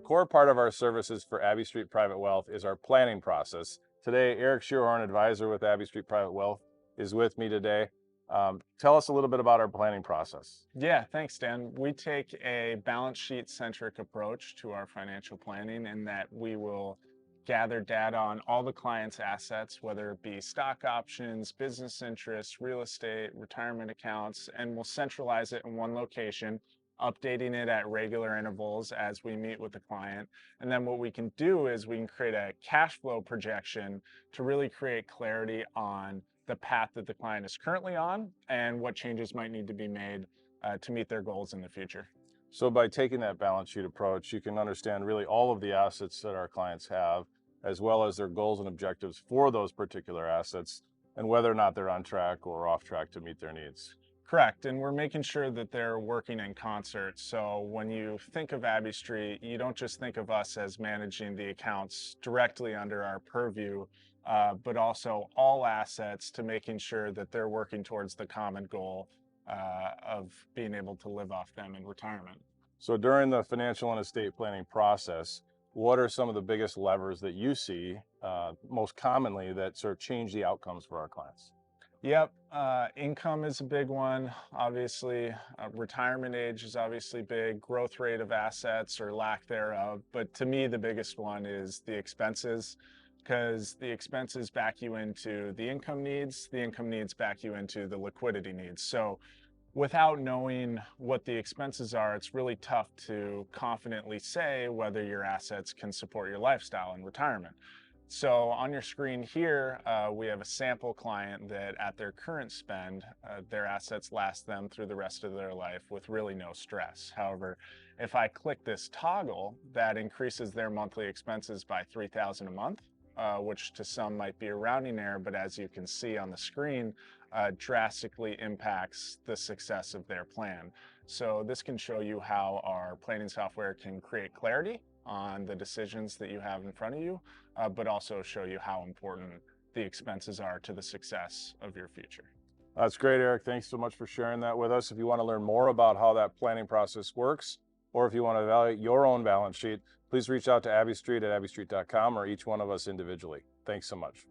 core part of our services for Abbey Street Private Wealth is our planning process. Today, Eric Schierhorn, advisor with Abbey Street Private Wealth, is with me today. Tell us a little bit about our planning process. Yeah, thanks, Dan. We take a balance sheet centric approach to our financial planning in that we will gather data on all the client's assets, whether it be stock options, business interests, real estate, retirement accounts, and we'll centralize it in one location, updating it at regular intervals as we meet with the client. And then what we can do is we can create a cash flow projection to really create clarity on the path that the client is currently on and what changes might need to be made to meet their goals in the future. So by taking that balance sheet approach, you can understand really all of the assets that our clients have, as well as their goals and objectives for those particular assets, and whether or not they're on track or off track to meet their needs. Correct. And we're making sure that they're working in concert. So when you think of Abbey Street, you don't just think of us as managing the accounts directly under our purview, but also all assets to making sure that they're working towards the common goal of being able to live off them in retirement. So during the financial and estate planning process, what are some of the biggest levers that you see most commonly that sort of change the outcomes for our clients? Yep, income is a big one. Obviously, retirement age is obviously big, growth rate of assets or lack thereof. But to me, the biggest one is the expenses, because the expenses back you into the income needs back you into the liquidity needs. So without knowing what the expenses are, it's really tough to confidently say whether your assets can support your lifestyle in retirement. So on your screen here, we have a sample client that at their current spend, their assets last them through the rest of their life with really no stress. However, if I click this toggle, that increases their monthly expenses by $3,000 a month, which to some might be a rounding error, but as you can see on the screen, drastically impacts the success of their plan. So this can show you how our planning software can create clarity on the decisions that you have in front of you, but also show you how important the expenses are to the success of your future. That's great, Eric. Thanks so much for sharing that with us. If you want to learn more about how that planning process works, or if you want to evaluate your own balance sheet, please reach out to Abbey Street at abbeystreet.com or each one of us individually. Thanks so much.